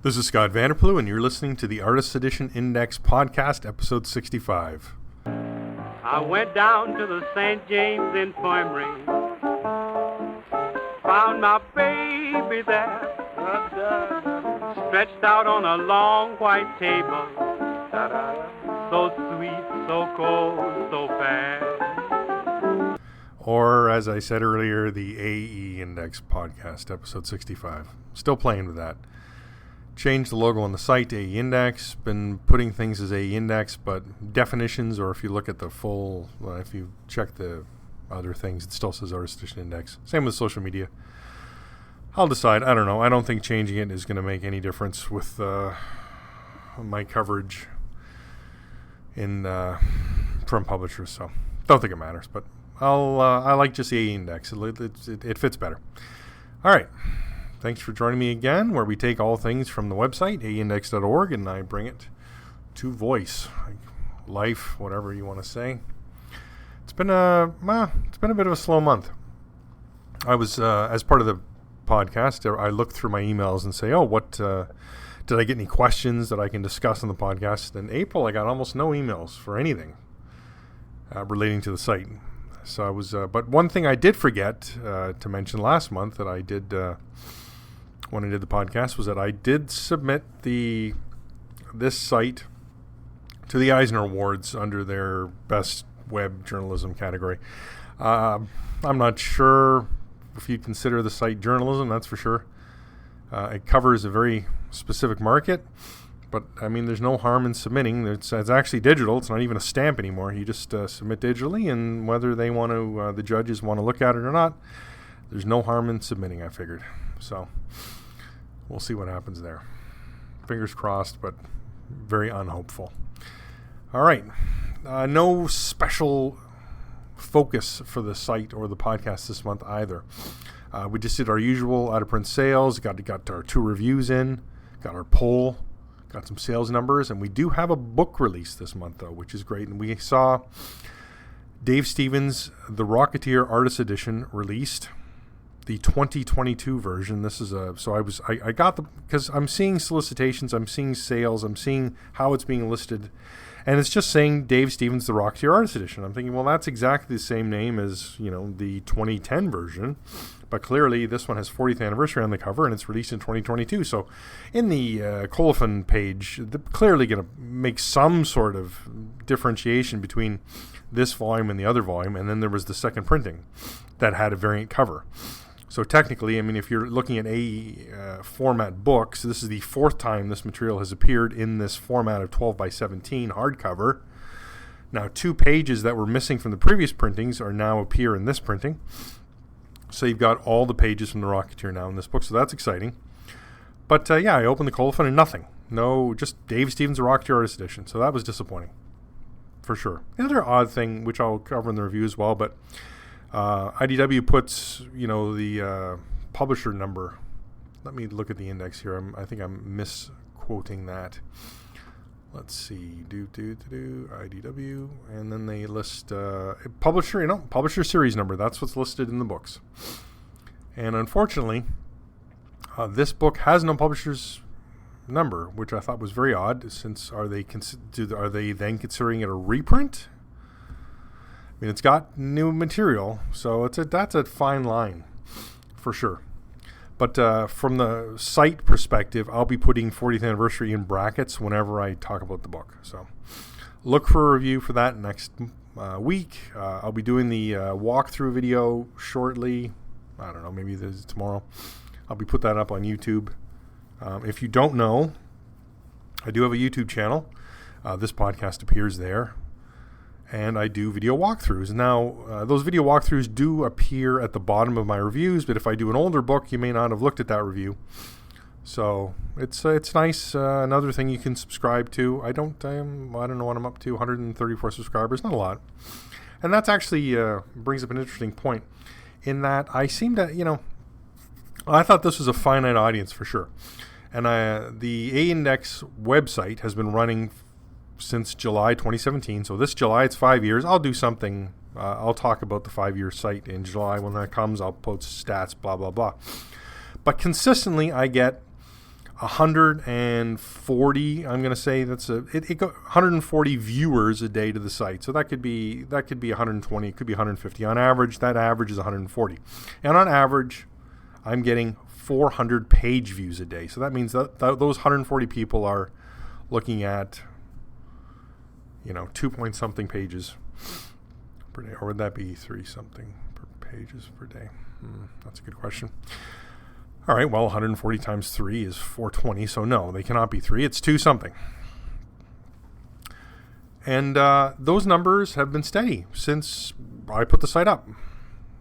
This is Scott Vanderplu, and you're listening to the Artist Edition Index Podcast, episode 65. I went down to the St. James Infirmary, found my baby there, stretched out on a long white table, so sweet, so cold, so fast. Or, as I said earlier, the AE Index Podcast, episode 65. Still playing with that. Changed the logo on the site to AE Index. Been putting things as AE Index, but definitions, or if you look at the full, if you check the other things, it still says Artist Edition Index. Same with social media. I'll decide. I don't know. I don't think changing it is going to make any difference with my coverage in from publishers. So don't think it matters. But I like just the AE Index. It fits better. All right. Thanks for joining me again, where we take all things from the website, aeindex.org, and I bring it to voice, life, whatever you want to say. It's been a bit of a slow month. I was, as part of the podcast, I looked through my emails and say, what, did I get any questions that I can discuss on the podcast? In April, I got almost no emails for anything relating to the site. So I was, but one thing I did forget to mention last month that I did when I did the podcast was that I did submit this site to the Eisner Awards under their Best Web Journalism category. I'm not sure if you'd consider the site journalism, that's for sure. It covers a very specific market, but I mean, there's no harm in submitting. It's actually digital. It's not even a stamp anymore. You just submit digitally, and whether they want to, the judges want to look at it or not, there's no harm in submitting, I figured. So we'll see what happens there. Fingers crossed, but very unhopeful. All right. No special focus for the site or the podcast this month either. We just did our usual out-of-print sales, got our 2 reviews in, got our poll, got some sales numbers, and we do have a book release this month, though, which is great. And we saw Dave Stevens' The Rocketeer Artist Edition released, the 2022 version. This is I got because I'm seeing solicitations, I'm seeing sales, I'm seeing how it's being listed, and it's just saying Dave Stevens' The Rocketeer Artist Edition. I'm thinking, well, that's exactly the same name as, the 2010 version, but clearly this one has 40th anniversary on the cover, and it's released in 2022. So in the colophon page, they're clearly going to make some sort of differentiation between this volume and the other volume, and then there was the second printing that had a variant cover. So technically, I mean, if you're looking at format books, this is the 4th time this material has appeared in this format of 12 by 17 hardcover. Now, 2 pages that were missing from the previous printings are now appear in this printing. So you've got all the pages from The Rocketeer now in this book, so that's exciting. But I opened the colophon and nothing. No, just Dave Stevens' The Rocketeer Artist Edition. So that was disappointing, for sure. The other odd thing, which I'll cover in the review as well, but IDW puts, the publisher number. Let me look at the index here. I think I'm misquoting that. Let's see. IDW. And then they list publisher series number. That's what's listed in the books. And unfortunately, this book has no publisher's number, which I thought was very odd, since are they then considering it a reprint? I mean, it's got new material, so that's a fine line, for sure. But from the site perspective, I'll be putting 40th anniversary in brackets whenever I talk about the book. So look for a review for that next week. I'll be doing the walkthrough video shortly. I don't know, maybe this is tomorrow. I'll be put that up on YouTube. If you don't know, I do have a YouTube channel. This podcast appears there. And I do video walkthroughs. Now, those video walkthroughs do appear at the bottom of my reviews, but if I do an older book, you may not have looked at that review. So it's nice. Another thing you can subscribe to. I don't know what I'm up to. 134 subscribers, not a lot. And that's actually brings up an interesting point, in that I seem to, I thought this was a finite audience for sure. And the A-Index website has been running since July 2017. So this July, it's 5 years. I'll do something. I'll talk about the 5-year site in July. When that comes, I'll post stats, blah, blah, blah. But consistently, I get 140. I'm going to say that's it 140 viewers a day to the site. So that could be 120. It could be 150 on average. That average is 140, and on average, I'm getting 400 page views a day. So that means that those 140 people are looking at 2 point something pages per day, or would that be 3 something per pages per day? That's a good question. All right, well, 140 times 3 is 420, so no, they cannot be 3. It's 2 something. And those numbers have been steady since I put the site up.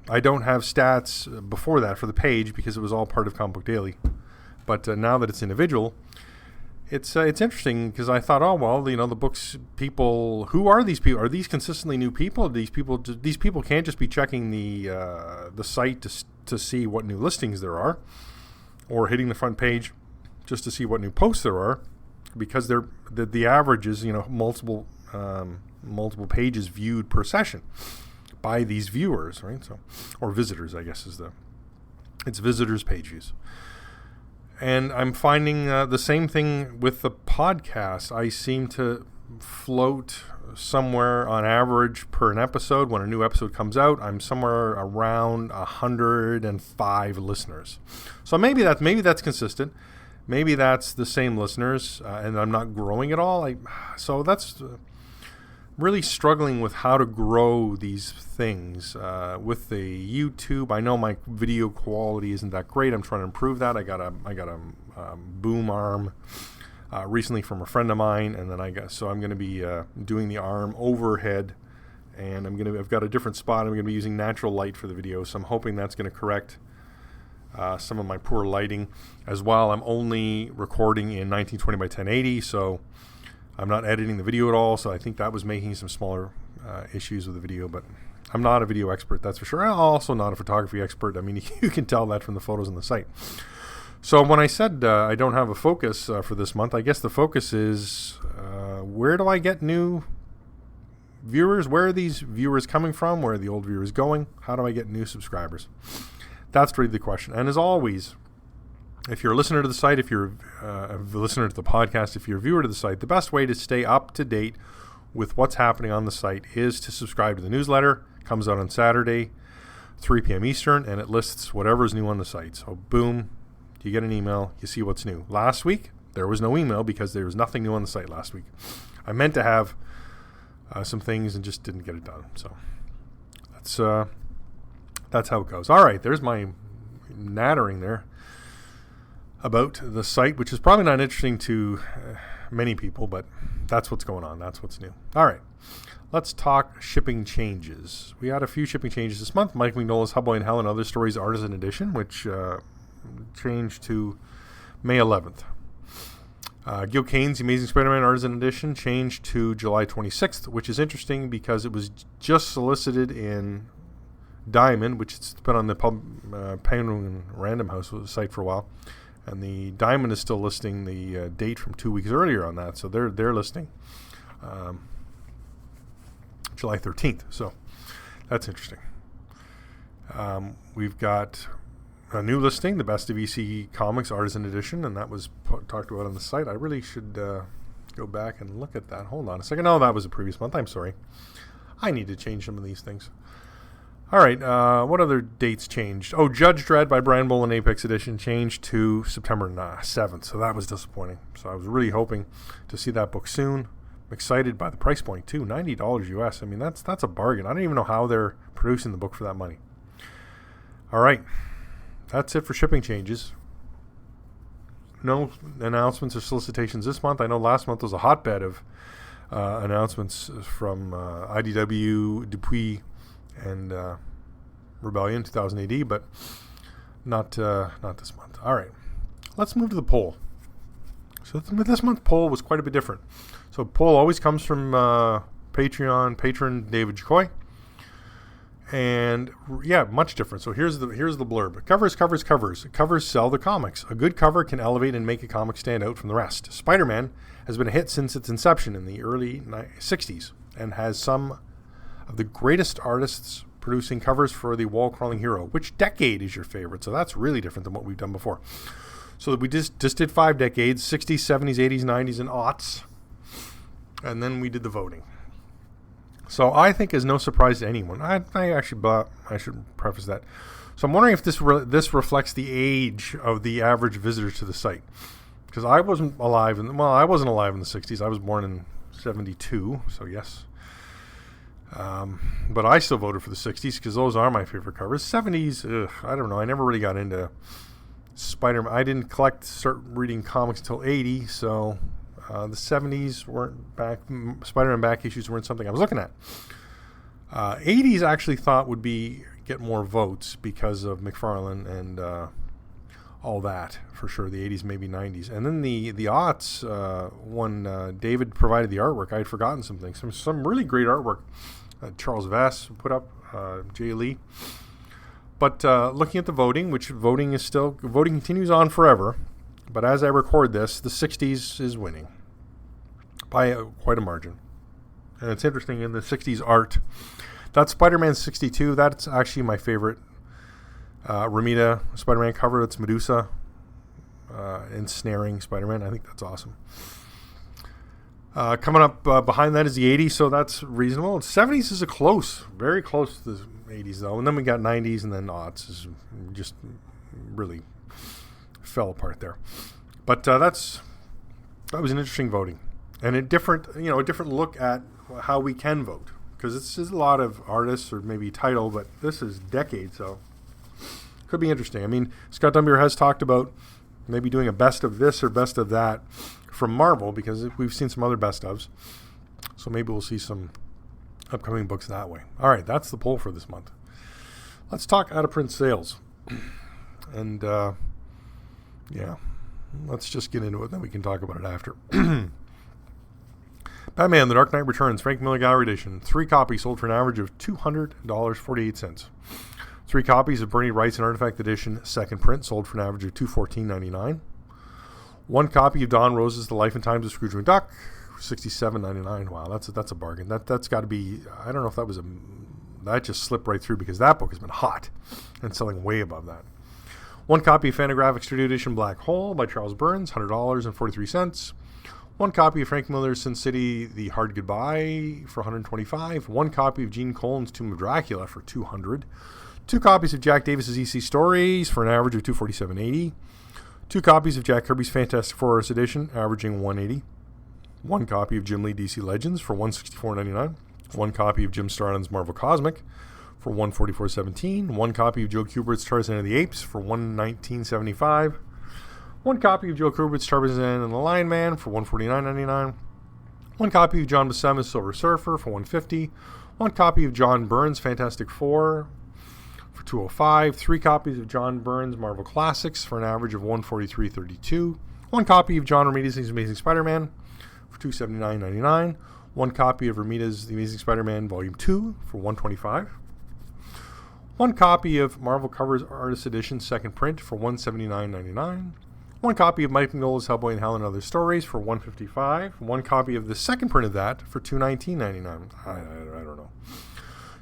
I don't have stats before that for the page because it was all part of Comic Book Daily. But now that it's individual, it's interesting because I thought, oh, well, the books people, who are these people? Are these consistently new people? These people can't just be checking the site to see what new listings there are, or hitting the front page just to see what new posts there are, because the average is multiple pages viewed per session by these viewers, right? So, or visitors, I guess it's visitors page views. And I'm finding the same thing with the podcast. I seem to float somewhere on average per an episode. When a new episode comes out, I'm somewhere around 105 listeners. So maybe that's consistent. Maybe that's the same listeners, and I'm not growing at all. So that's really struggling with how to grow these things with the YouTube. I know my video quality isn't that great. I'm trying to improve that. I got a boom arm recently from a friend of mine, and then I'm going to be doing the arm overhead, and I've got a different spot. I'm going to be using natural light for the video, so I'm hoping that's going to correct some of my poor lighting as well. I'm only recording in 1920 by 1080, so I'm not editing the video at all, so I think that was making some smaller issues with the video, but I'm not a video expert, that's for sure. I'm also not a photography expert. I mean, you can tell that from the photos on the site. So when I said I don't have a focus for this month, I guess the focus is where do I get new viewers? Where are these viewers coming from? Where are the old viewers going? How do I get new subscribers? That's really the question. And as always, if you're a listener to the site, if you're a listener to the podcast, if you're a viewer to the site, the best way to stay up to date with what's happening on the site is to subscribe to the newsletter. It comes out on Saturday, 3 p.m. Eastern, and it lists whatever's new on the site. So boom, you get an email, you see what's new. Last week, there was no email because there was nothing new on the site last week. I meant to have some things and just didn't get it done. So that's how it goes. All right, there's my nattering there about the site, which is probably not interesting to many people, but that's what's going on. That's what's new. All right, let's talk shipping changes. We had a few shipping changes this month. Mike Mignola's Hubboy and Hell and Other Stories Artisan Edition, which changed to May 11th. Gil Kane's Amazing Spider-Man Artisan Edition changed to July 26th, which is interesting because it was just solicited in Diamond, which has been on the Penguin Random House site for a while. And the Diamond is still listing the date from 2 weeks earlier on that. So they're listing July 13th. So that's interesting. We've got a new listing, the Best of EC Comics Artisan Edition, and that was talked about on the site. I really should go back and look at that. Hold on a second. No, that was the previous month. I'm sorry. I need to change some of these things. All right, what other dates changed? Oh, Judge Dredd by Brian Boland Apex Edition changed to September 7th, so that was disappointing. So I was really hoping to see that book soon. I'm excited by the price point, too, $90 US. I mean, that's a bargain. I don't even know how they're producing the book for that money. All right, that's it for shipping changes. No announcements or solicitations this month. I know last month was a hotbed of announcements from IDW, Dupuis, and Rebellion 2000 AD, but not this month. All right, let's move to the poll. So this month's poll was quite a bit different. So poll always comes from Patreon patron David Jacoy, and yeah, much different. So here's the blurb: covers. Covers sell the comics. A good cover can elevate and make a comic stand out from the rest. Spider-Man has been a hit since its inception in the early 60s and has some of the greatest artists producing covers for the wall-crawling hero. Which decade is your favorite? So that's really different than what we've done before. So we just did 5 decades, 60s, 70s, 80s, 90s, and aughts. And then we did the voting. So I think is no surprise to anyone. I should preface that. So I'm wondering if this reflects the age of the average visitor to the site. Because I wasn't alive in the 60s. I was born in 72, so yes. But I still voted for the 60s because those are my favorite covers. 70s, I don't know. I never really got into Spider-Man. I didn't start reading comics until 80, so the 70s weren't back. Spider-Man back issues weren't something I was looking at. 80s I actually thought would get more votes because of McFarlane and all that, for sure. The 80s, maybe 90s. And then the aughts, when David provided the artwork, I had forgotten some things. Some really great artwork. Charles Vess put up, Jay Lee. But looking at the voting, voting continues on forever. But as I record this, the 60s is winning by quite a margin. And it's interesting, in the 60s art, that's Spider-Man 62. That's actually my favorite Romita Spider-Man cover. It's Medusa ensnaring Spider-Man. I think that's awesome. Coming up behind that is the 80s, so that's reasonable. 70s is very close to the 80s, though. And then we got 90s, and then aughts is just really fell apart there. But that was an interesting voting, and a different look at how we can vote, because it's a lot of artists or maybe title, but this is decades, so could be interesting. I mean, Scott Dumbier has talked about maybe doing a best of this or best of that from Marvel, because we've seen some other best ofs, so maybe we'll see some upcoming books that way. All right, that's the poll for this month. Let's talk out of print sales, and let's just get into it, then we can talk about it after. Batman: The Dark Knight Returns, Frank Miller Gallery Edition. 3 copies sold for an average of $200.48. 3 copies of Byrne Wright's and Artifact Edition second print sold for an average of $214.99. 1 copy of Don Rose's The Life and Times of Scrooge McDuck, $67.99. Wow, that's a bargain. That's got to be. I don't know if that just slipped right through, because that book has been hot and selling way above that. 1 copy of Fantagraphics Studio Edition Black Hole by Charles Burns, $100.43. 1 copy of Frank Miller's Sin City: The Hard Goodbye for $125. 1 copy of Gene Colan's Tomb of Dracula for $200. 2 copies of Jack Davis's EC Stories for an average of $247.80. 2 copies of Jack Kirby's Fantastic Four Artist Edition, averaging $180. 1 copy of Jim Lee DC Legends for $164.99. 1 copy of Jim Starlin's Marvel Cosmic for $144.17. 1 copy of Joe Kubert's Tarzan of the Apes for $119.75. 1 copy of Joe Kubert's Tarzan and the Lion Man for $149.99. 1 copy of John Buscema's Silver Surfer for $150. 1 copy of John Byrne's Fantastic Four for $205. 3 copies of John Byrne's Marvel Classics for an average of $143.32. 1 copy of John Romita's Amazing Spider-Man for $279.99. 1 copy of Romita's The Amazing Spider-Man Volume 2 for $125. 1 copy of Marvel Covers Artist Edition second print for $179.99. 1 copy of Mike Mignola's Hellboy and Hell and Other Stories for $155. 1 copy of the second print of that for $219.99. I don't know.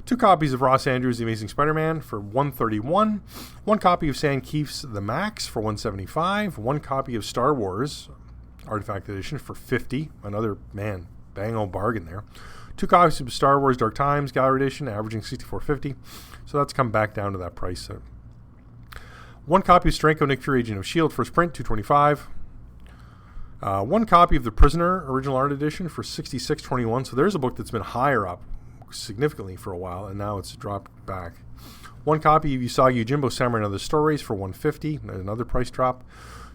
2 copies of Ross Andrews' The Amazing Spider-Man for $131. 1 copy of Sam Keefe's The Max for $175. 1 copy of Star Wars Artifact Edition for $50. Another, bang old bargain there. 2 copies of Star Wars Dark Times Gallery Edition, averaging $64.50. So that's come back down to that price. 1 copy of Stranko Nick Fury Agent of S.H.I.E.L.D. first print, $225. 1 copy of The Prisoner Original Art Edition for $66.21. So there's a book that's been higher up significantly for a while, and now it's dropped back. 1 copy of Usagi Yojimbo Samurai and Other Stories for $150. Another price drop.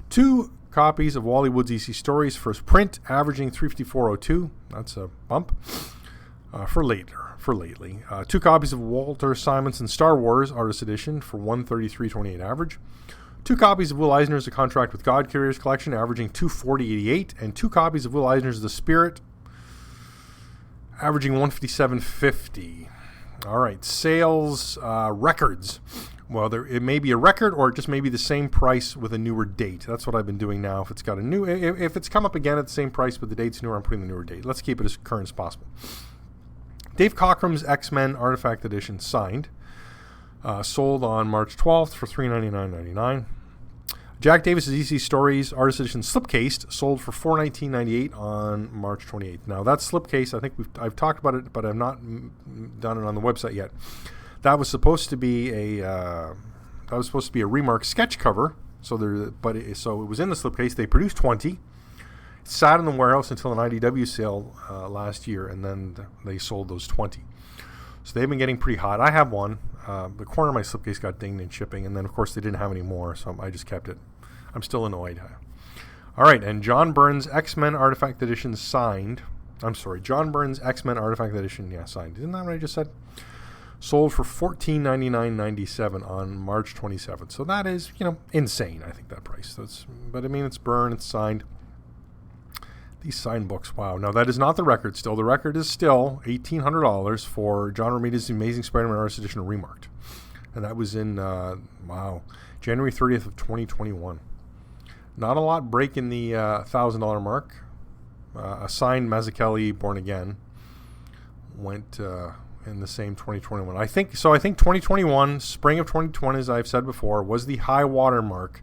2 copies of Wally Wood's EC Stories first print, averaging $354.02. That's a bump for lately. 2 copies of Walter Simonson Star Wars Artist Edition for $133.28 average. 2 copies of Will Eisner's The Contract with God Carriers Collection, averaging $240.88, and 2 copies of Will Eisner's The Spirit, averaging $157.50. All right, sales records. Well, it may be a record, or it just may be the same price with a newer date. That's what I've been doing now. If it's got if it's come up again at the same price but the date's newer, I'm putting the newer date. Let's keep it as current as possible. Dave Cockrum's X-Men Artifact Edition signed, sold on March 12th for $399.99. Jack Davis's EC Stories Artist Edition slipcase sold for $419.98 on March 28th. Now that slipcase, I think I've talked about it, but I've not done it on the website yet. That was supposed to be a Remark sketch cover. So it was in the slipcase. They produced 20. It sat in the warehouse until an IDW sale last year, and then they sold those 20. So they've been getting pretty hot. I have one. The corner of my slipcase got dinged in shipping, and then of course they didn't have any more, so I just kept it. I'm still annoyed. All right, and John Byrne's X-Men Artifact Edition signed. I'm sorry, John Byrne's X-Men Artifact Edition, signed. Isn't that what I just said? Sold for $1499.97 on March 27th. So that is, insane. I think that price. But I mean, it's Byrne. It's signed. These signed books, wow. Now, that is not the record still. The record is still $1,800 for John Romita's Amazing Spider-Man Artist Edition Remarked. And that was in, January 30th of 2021. Not a lot breaking the $1,000 mark. A signed Mazzucchelli Born Again went in the same 2021. I think 2021, spring of 2020, as I've said before, was the high water mark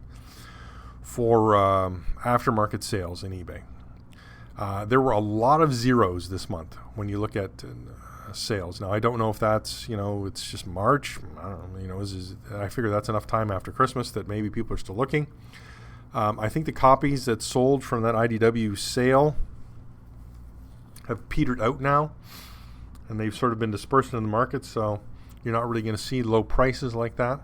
for aftermarket sales in eBay. There were a lot of zeros this month when you look at sales. Now, I don't know if that's, it's just March. I don't know, I figure that's enough time after Christmas that maybe people are still looking. I think the copies that sold from that IDW sale have petered out now, and they've sort of been dispersed in the market, so you're not really going to see low prices like that.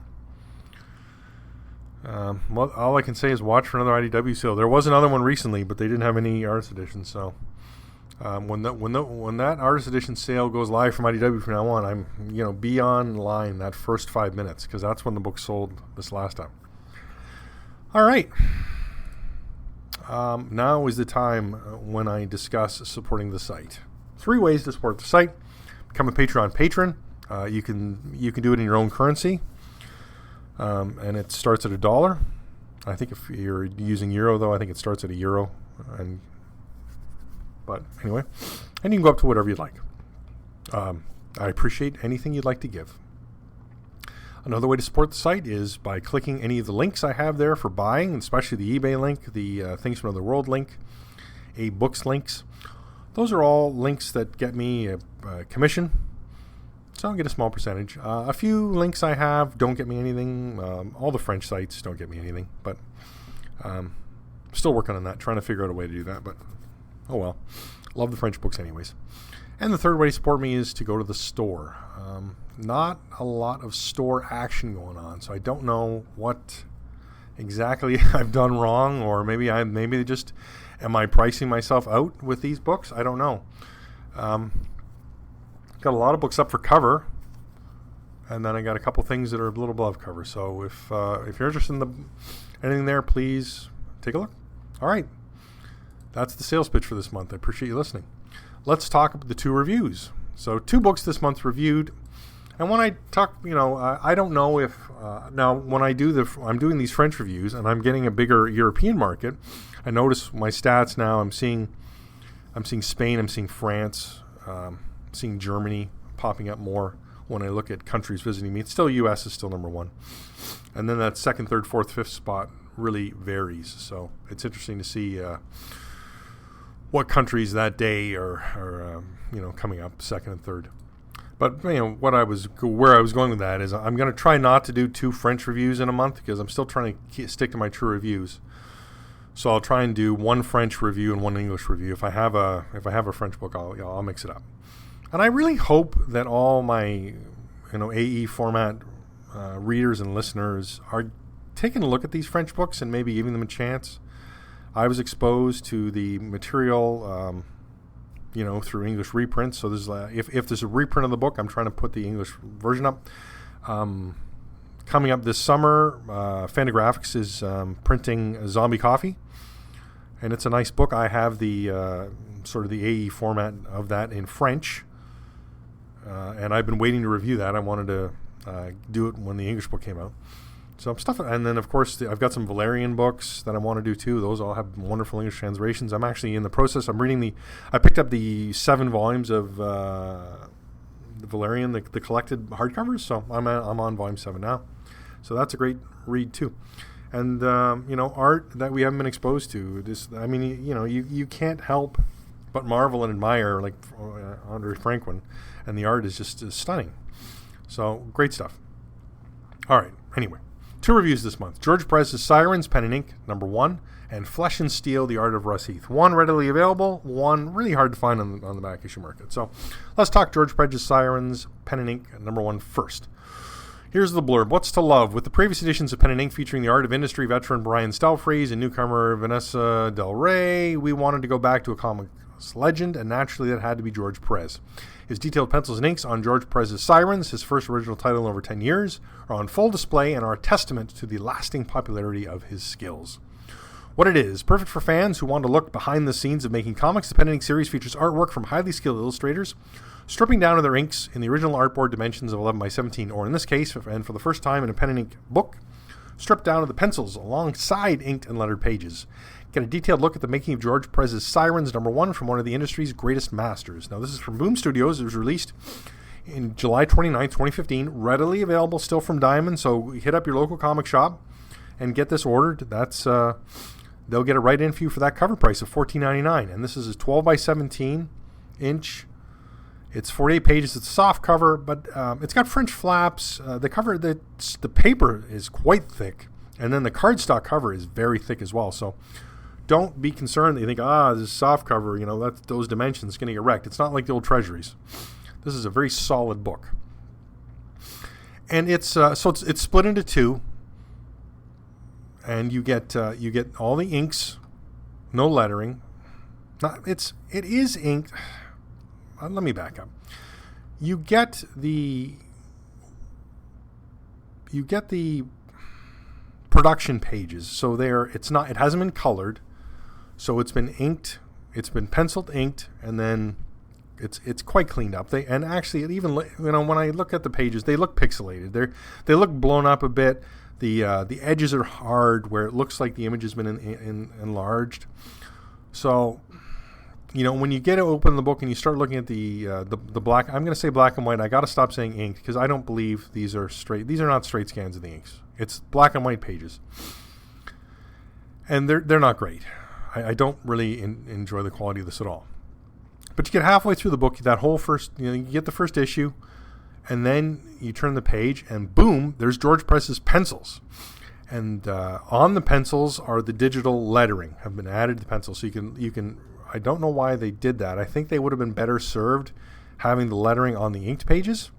Well, all I can say is watch for another IDW sale. There was another one recently, but they didn't have any artist editions. So when that artist edition sale goes live from IDW from now on, I'm be online that first 5 minutes, because that's when the book sold this last time. All right. Now is the time when I discuss supporting the site. 3 ways to support the site: become a Patreon patron. You can do it in your own currency. And it starts at $1. I think if you're using euro, though, I think it starts at €1. But anyway, and you can go up to whatever you'd like. I appreciate anything you'd like to give. Another way to support the site is by clicking any of the links I have there for buying, especially the eBay link, the Things from Another World link, books links. Those are all links that get me a commission. So I'll get a small percentage. A few links I have don't get me anything. All the French sites don't get me anything. But still working on that, trying to figure out a way to do that. But oh well. Love the French books anyways. And the third way to support me is to go to the store. Not a lot of store action going on, so I don't know what exactly I've done wrong, or maybe just am I pricing myself out with these books? I don't know. Got a lot of books up for cover, and then I got a couple things that are a little above cover. So if you're interested in anything there, please take a look. All right, that's the sales pitch for this month. I appreciate you listening. Let's talk about the 2 reviews. So 2 books this month reviewed, and when I talk, I don't know if now when I'm doing these French reviews and I'm getting a bigger European market. I notice my stats now. I'm seeing Spain. I'm seeing France. Seeing Germany popping up more when I look at countries visiting me. It's still U.S. is still number 1. And then that 2nd, 3rd, 4th, 5th spot really varies. So it's interesting to see what countries that day are coming up 2nd and 3rd. But where I was going with that is I'm going to try not to do 2 French reviews in a month, because I'm still trying to stick to my true reviews. So I'll try and do 1 French review and 1 English review. If I have a French book, I'll mix it up. And I really hope that all my, AE format readers and listeners are taking a look at these French books and maybe giving them a chance. I was exposed to the material, through English reprints. So there's if there's a reprint of the book, I'm trying to put the English version up. Coming up this summer, Fantagraphics is printing Zombie Coffee, and it's a nice book. I have the sort of the AE format of that in French. And I've been waiting to review that. I wanted to do it when the English book came out. So I'm stuff, and then of course I've got some Valerian books that I want to do too. Those all have wonderful English translations. I'm actually in the process. I picked up the 7 volumes of the Valerian, the collected hardcovers. So I'm on volume 7 now. So that's a great read too. and art that we haven't been exposed to. You can't help but marvel and admire, like Andre Franquin, and the art is just stunning. So great stuff. All right. Anyway, 2 reviews this month: George Pérez's Sirens, pen and ink, #1, and Flesh and Steel, The Art of Russ Heath. 1 readily available, 1 really hard to find on the back issue market. So let's talk George Pérez's Sirens, pen and ink, #1 first. Here's the blurb. What's to love? With the previous editions of Pen and Ink featuring the art of industry veteran Brian Stelfreeze and newcomer Vanessa Del Rey, we wanted to go back to a comics legend, and naturally that had to be George Pérez. His detailed pencils and inks on George Pérez's Sirens, his first original title in over 10 years, are on full display and are a testament to the lasting popularity of his skills. What it is, perfect for fans who want to look behind the scenes of making comics. The Pen and Ink series features artwork from highly skilled illustrators, stripping down to their inks in the original artboard dimensions of 11 by 17, or in this case, and for the first time in a pen and ink book, stripped down to the pencils alongside inked and lettered pages. Get a detailed look at the making of George Pérez's Sirens, #1, from one of the industry's greatest masters. Now, this is from Boom Studios. It was released in July 29th, 2015, readily available still from Diamond, so hit up your local comic shop and get this ordered. That's they'll get it right in for you for that cover price of $14.99, and this is a 12 by 17 inch. It's 48 pages. It's a soft cover, but it's got French flaps. The paper is quite thick, and then the cardstock cover is very thick as well. So don't be concerned that you think, this is soft cover, that's those dimensions going to get wrecked. It's not like the old Treasuries. This is a very solid book, and it's split into 2, and you get all the inks, no lettering. It is inked. Let me back up. You get the production pages. So it hasn't been colored. So it's been inked, it's been penciled, inked, and then it's quite cleaned up. And actually it even when I look at the pages, they look pixelated. They look blown up a bit. The edges are hard where it looks like the image has been enlarged. So when you get to open the book and you start looking at the black, I'm going to say black and white. I got to stop saying inked because I don't believe these are straight. These are not straight scans of the inks. It's black and white pages, and they're not great. I don't really enjoy the quality of this at all. But you get halfway through the book, that whole first, you get the first issue, and then you turn the page, and boom, there's George Pérez's pencils. And on the pencils are the digital lettering have been added to the pencils, so you can. I don't know why they did that. I think they would have been better served having the lettering on the inked pages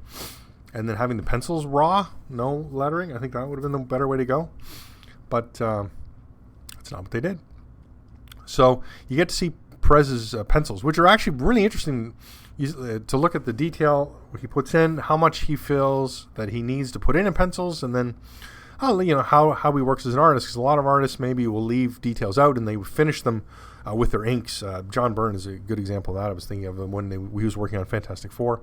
and then having the pencils raw, no lettering. I think that would have been the better way to go. But that's not what they did. So you get to see Pérez's pencils, which are actually really interesting to look at the detail he puts in, how much he feels that he needs to put in pencils, and then how he works as an artist. Because a lot of artists maybe will leave details out and they finish them with their inks. John Byrne is a good example of that. I was thinking of them when he was working on Fantastic Four,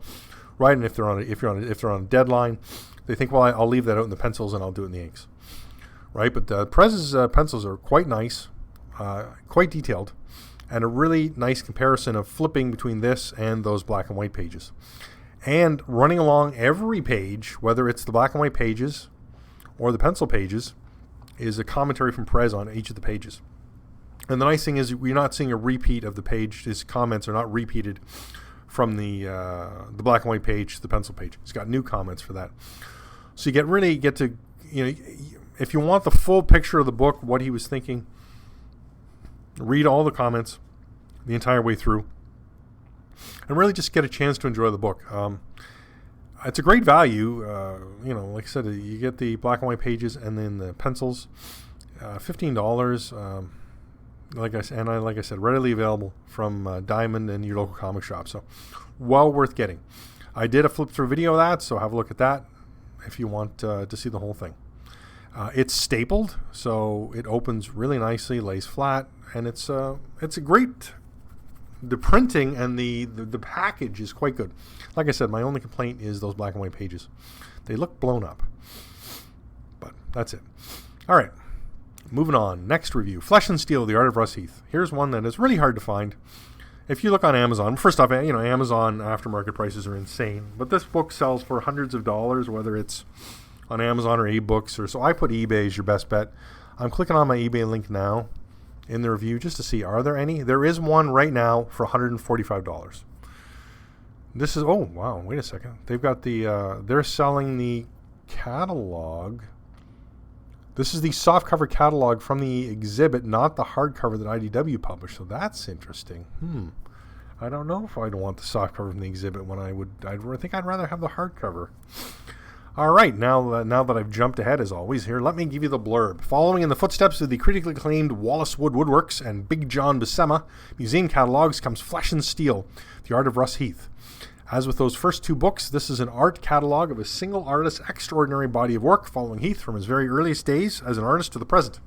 right? And if they're on a deadline, they think, well, I'll leave that out in the pencils and I'll do it in the inks, right? But Pérez's pencils are quite nice, quite detailed, and a really nice comparison of flipping between this and those black and white pages, and running along every page, whether it's the black and white pages or the pencil pages, is a commentary from Pérez on each of the pages. And the nice thing is we're not seeing a repeat of the page. His comments are not repeated from the black and white page to the pencil page. He's got new comments for that. So you really get to, if you want the full picture of the book, what he was thinking, read all the comments the entire way through and really just get a chance to enjoy the book. It's a great value. Like I said, you get the black and white pages and then the pencils, $15. Like I said, readily available from Diamond and your local comic shop. So, well worth getting. I did a flip through video of that, so have a look at that if you want to see the whole thing. It's stapled, so it opens really nicely, lays flat, and it's a great. The printing and the package is quite good. Like I said, my only complaint is those black and white pages. They look blown up, but that's it. All right. Moving on. Next review. Flesh and Steel, The Art of Russ Heath. Here's one that is really hard to find. If you look on Amazon, first off, Amazon aftermarket prices are insane. But this book sells for hundreds of dollars, whether it's on Amazon or eBooks. So I put eBay as your best bet. I'm clicking on my eBay link now in the review just to see, are there any? There is one right now for $145. This is, oh, wow, wait a second. They've got the, they're selling the catalog. This is the softcover catalog from the exhibit, not the hardcover that IDW published. So that's interesting. I don't know if I'd want the softcover from the exhibit when I think I'd rather have the hardcover. All right, now that I've jumped ahead as always here, let me give you the blurb. Following in the footsteps of the critically acclaimed Wallace Wood Woodworks and Big John Buscema museum catalogs comes Flesh and Steel, The Art of Russ Heath. As with those first two books, this is an art catalog of a single artist's extraordinary body of work following Heath from his very earliest days as an artist to the present,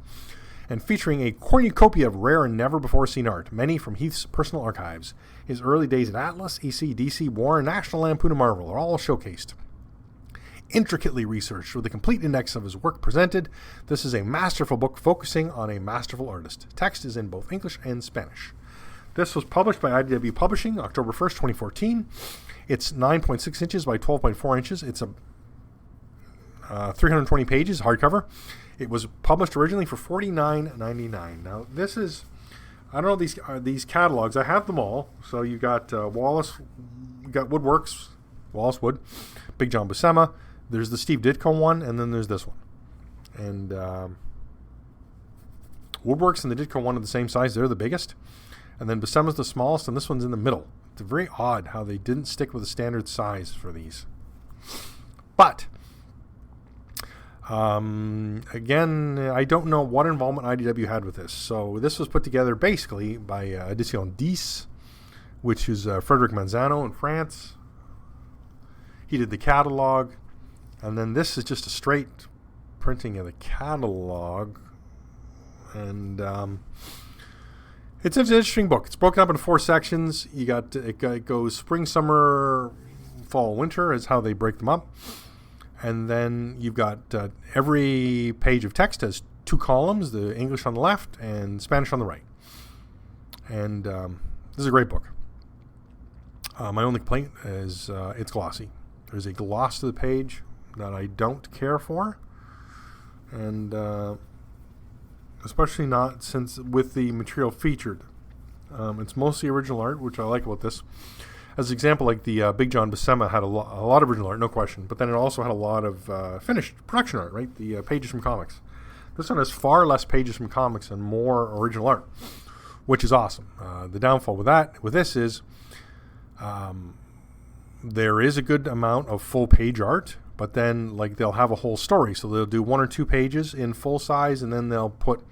and featuring a cornucopia of rare and never-before-seen art, many from Heath's personal archives. His early days at Atlas, EC, DC, Warren, National Lampoon, and Marvel are all showcased. Intricately researched with a complete index of his work presented, this is a masterful book focusing on a masterful artist. Text is in both English and Spanish. This was published by IDW Publishing October 1st, 2014. It's 9.6 inches by 12.4 inches. It's a 320 pages, hardcover. It was published originally for $49.99. Now, this is, I don't know these catalogs. I have them all. So you got Wallace, you got Woodworks, Wallace Wood, Big John Buscema. There's the Steve Ditko one, and then there's this one. And Woodworks and the Ditko one are the same size. They're the biggest. And then Buscema's the smallest, and this one's in the middle. It's very odd how they didn't stick with a standard size for these. But, again, I don't know what involvement IDW had with this. So this was put together basically by Edition 10, which is Frederic Manzano in France. He did the catalog. And then this is just a straight printing of the catalog. And it's an interesting book. It's broken up into 4 sections. You got it goes spring, summer, fall, winter is how they break them up. And then you've got every page of text has 2 columns, the English on the left and Spanish on the right. And this is a great book. My only complaint is it's glossy. There's a gloss to the page that I don't care for, and especially not since with the material featured. It's mostly original art, which I like about this. As an example, like the Big John Buscema had a lot of original art, no question, but then it also had a lot of finished production art, right? The pages from comics. This one has far less pages from comics and more original art, which is awesome. The downfall with this is there is a good amount of full page art, but then like they'll have a whole story. So they'll do 1 or 2 pages in full size, and then they'll put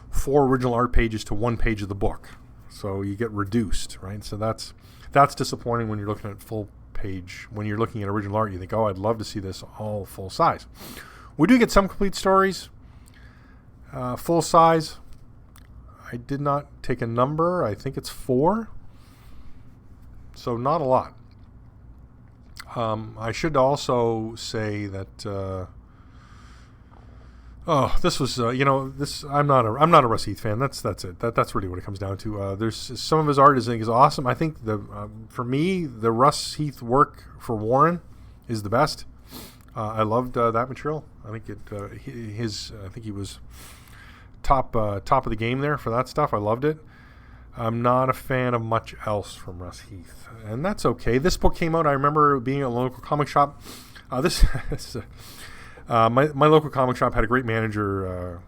4 original art pages to 1 page of the book. So you get reduced, right? So that's disappointing when you're looking at full page. When you're looking at original art, you think, oh, I'd love to see this all full size. We do get some complete stories, full size. I did not take a number. I think it's 4. So not a lot. I should also say that this was this I'm not a Russ Heath fan. That's it. That's really what it comes down to. There's some of his art is awesome. I think for me the Russ Heath work for Warren is the best. I loved that material. I think I think he was top of the game there for that stuff. I loved it. I'm not a fan of much else from Russ Heath, and that's okay. This book came out, I remember being at a local comic shop. My local comic shop had a great manager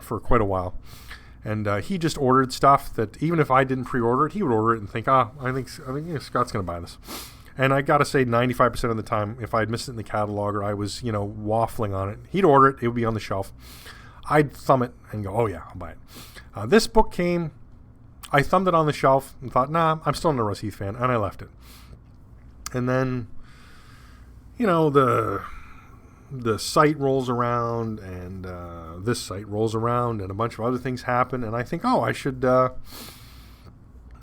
for quite a while, and he just ordered stuff that even if I didn't pre-order it, he would order it and think, I think Scott's going to buy this. And I got to say 95% of the time, if I'd missed it in the catalog or I was, waffling on it, he'd order it, it would be on the shelf. I'd thumb it and go, oh yeah, I'll buy it. This book came... I thumbed it on the shelf and thought, nah, I'm still not a Russ Heath fan, and I left it. And then, the site rolls around, and this site rolls around, and a bunch of other things happen, and I think, I should, I'm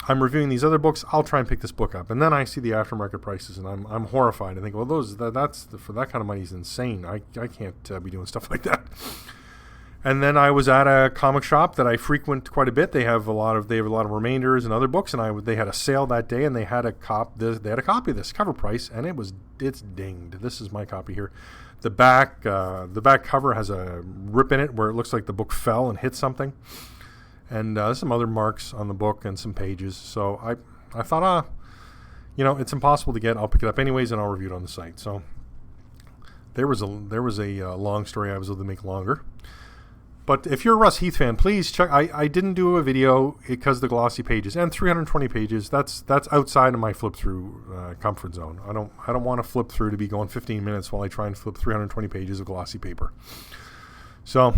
reviewing these other books, I'll try and pick this book up. And then I see the aftermarket prices, and I'm horrified. I think, well, that's for that kind of money is insane. I can't be doing stuff like that. And then I was at a comic shop that I frequent quite a bit. They have a lot of remainders and other books, and they had a sale that day, and they had a copy of this cover price, and it's dinged. This is my copy here. The back cover has a rip in it where it looks like the book fell and hit something, and some other marks on the book and some pages. So I thought, it's impossible to get. I'll pick it up anyways, and I'll review it on the site. So there was a long story I was able to make longer. But if you're a Russ Heath fan, please check. I didn't do a video because of the glossy pages and 320 pages. That's outside of my flip through comfort zone. I don't want to flip through to be going 15 minutes while I try and flip 320 pages of glossy paper. So,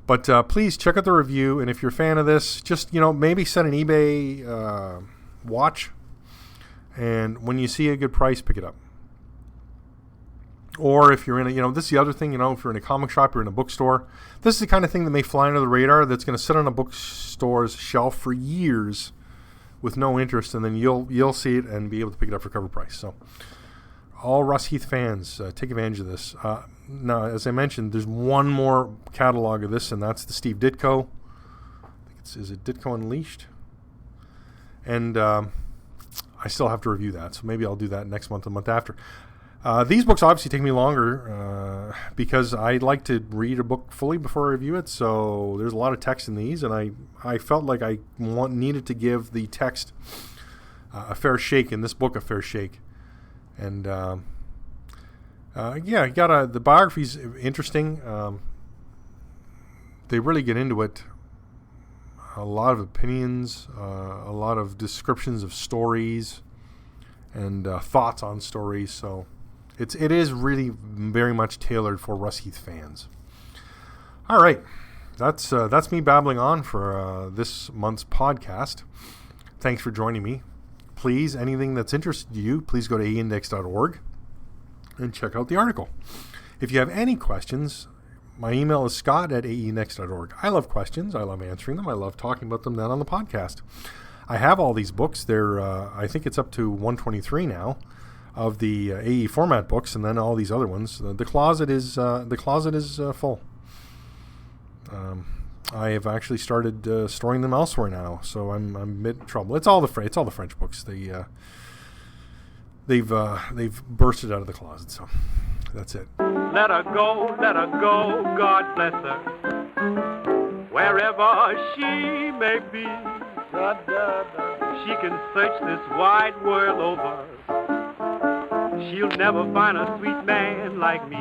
but please check out the review. And if you're a fan of this, just maybe set an eBay watch, and when you see a good price, pick it up. Or if you're in this is the other thing, if you're in a comic shop, you're in a bookstore, this is the kind of thing that may fly under the radar that's going to sit on a bookstore's shelf for years with no interest, and then you'll see it and be able to pick it up for cover price. So all Russ Heath fans, take advantage of this. Now, as I mentioned, there's one more catalog of this, and that's the Steve Ditko. I think is it Ditko Unleashed? And I still have to review that, so maybe I'll do that next month, the month after. These books obviously take me longer because I like to read a book fully before I review it. So there's a lot of text in these, and I felt like I needed to give the text a fair shake, in this book a fair shake. And the biography's interesting. They really get into it. A lot of opinions, a lot of descriptions of stories, and thoughts on stories. So it is really very much tailored for Russ Heath fans. All right, that's me babbling on for this month's podcast. Thanks for joining me. Please, anything that's interested you, please go to aeindex.org and check out the article. If you have any questions, my email is scott@aeindex.org. I love questions. I love answering them. I love talking about them then on the podcast. I have all these books. They're I think it's up to 123 now of the AE format books, and then all these other ones. The closet is full. I have actually started storing them elsewhere now, so I'm in bit trouble. It's all the French books. They've bursted out of the closet. So that's it. Let her go, God bless her. Wherever she may be, she can search this wide world over. She'll never find a sweet man like me.